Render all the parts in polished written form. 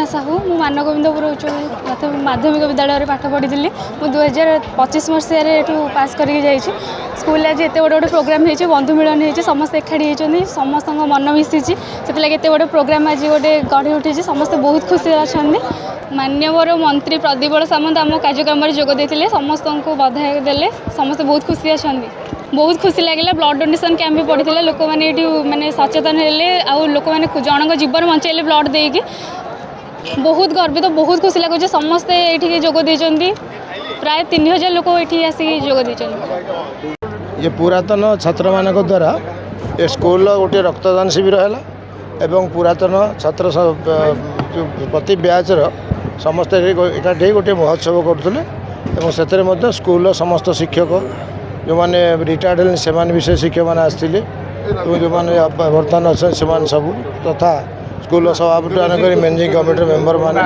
साहू मु मानगोविंदपुर उच्च माध्यमिक विद्यालय पाठ पढ़ी मुझे 2025 मसीह पास करके जाइए स्कूल आज एत बड़े बड़े प्रोग्राम होती बंधु मिलन होती समस्त एकाठी होती समस्त मन मिसी से एत बड़े प्रोग्राम आज गोटे गढ़ी उठी समस्त बहुत खुशी अच्छा मान्यवर मंत्री प्रदीप सामंत आम कार्यक्रम में जोग देते समस्त को बधाई देले समस्त बहुत खुशी अच्छा बहुत खुशी लगे ब्लड डोनेशन कैंप भी पड़ता लोक मैंने माने सचेतन हेले आउ लोक मैंने जनक जीवन बचाइले ब्लड देकी बहुत गर्वित बहुत खुशी लगुच समस्ते ये जोग देते प्राय 3000 लोक ये आसिक जोग देते। ये पुरातन छात्र मान द्वारा ये स्कूल गोटे रक्तदान शिविर है एवं पुरातन छात्र प्रति ब्याचर समस्त एकाठी गोटे महोत्सव करुले से स्कूल समस्त शिक्षक जो मैंने रिटायर्ड हैं से विषय शिक्षक मैंने आसते जो मैंने बर्तमान अच्छे से सब तथा स्कूल सभापति आरम्भ कर मैनेजिंग कमिटी मेंबर मैंने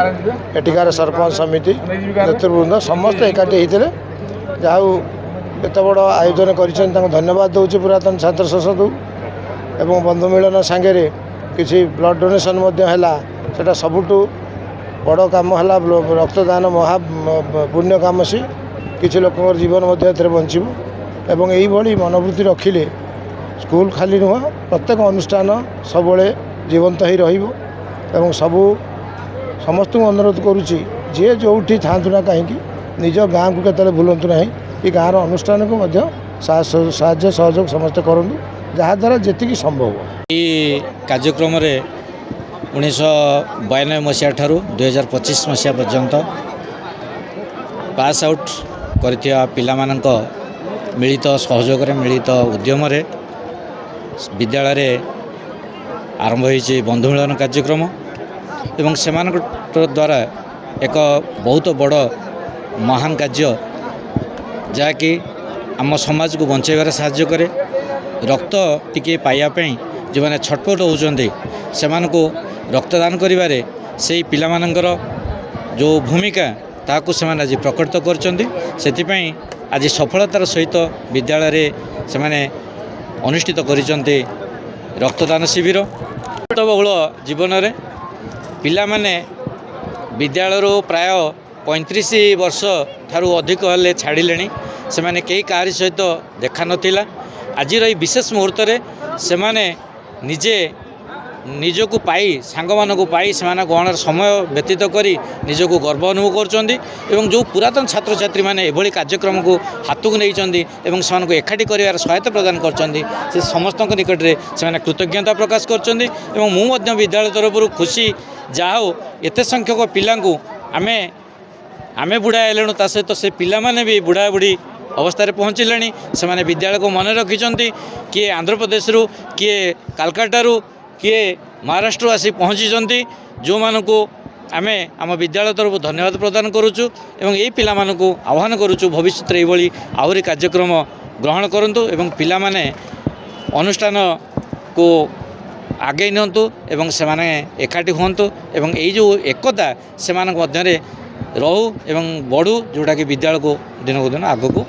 एटिकार सरपंच समिति नेतृवृंद समस्त एकाठी होते जहाँ एत बड़ आयोजन कर धन्यवाद दूसरी पुरातन छात्र संसद एवं बंधु मिलन सांगे किसी ब्लड डोनेशन है सबुठू बड़ कम है रक्तदान महा पुण्य कम सी किसी लोक जीवन बचू एवं यही मनोवृत्ति रखिले स्कूल खाली नुह प्रत्येक अनुष्ठान सब जीवंत ही रही सबू समस्त अनुरोध करुच्ची जे जो था ना कहीं निज गाँ को केतले भूलतु ना ये गाँव अनुष्ठान को साहाय्य सहयोग समस्त करूँ जहाद्वारा जी संभव ये कार्यक्रम 1992 मसीहा ठारू 2025 मसीहा पर्यंत पास आउट कर पिला मिलित सहयोग मिलित उद्यम विद्यालय आरंभ होती बंधु मिलन कार्यक्रम एवं से द्वारा एक बहुत बड़ महान कार्य जहाँकि आम समाज को बचाइबार साहाय्य करे रक्त टिके पाइबापी जो मैंने छटपट होती से रक्तदान करिबारे से पिलामानंकर जो भूमिका ताकू से आज प्रकटित कर आज सफलतार सहित विद्यालय से अनुष्ठित करिसेंते रक्तदान शिविर बहुल जीवन में पिला माने विद्यालय प्राय 35 वर्ष ठारू अधिक हेले छाड़िले से माने कई काहारी सहित देखा नथिला आज विशेष मुहूर्त से निजे निजको पाई सांग मानू पाई से गहणार समय व्यतीत करी निजको गर्व अनुभव कर जो पुरातन छात्र छात्री मैंने एभली कार्यक्रम को हाथ को नहीं से एकाठी कर सहायता प्रदान कर समस्त निकट में से कृतज्ञता प्रकाश कर विद्यालय तरफ खुशी जहा हो एत संख्यक पिला आमे बुढ़ा हेलुँ ता सहित से पिला माने भी बुढ़ा बुढ़ी अवस्था पहुँचले से विद्यालय को मन रखिंट किए आंध्र प्रदेश किए कलकत्ता किए महाराष्ट्र आसी पहुँची जो मानू आमे आम विद्यालय तरफ धन्यवाद प्रदान करुचु एवं यही पिला मानू आह्वान करुचु भविष्य ये आहरी कार्यक्रम ग्रहण करूँ एवं पिला माने अनुष्ठान को आगे नियंतु एवं से माने एकाठी हुंतु एवं यही जो एकता से मध्य रहू एवं बढ़ू जोटा कि विद्यालय को दिन को दिन आगू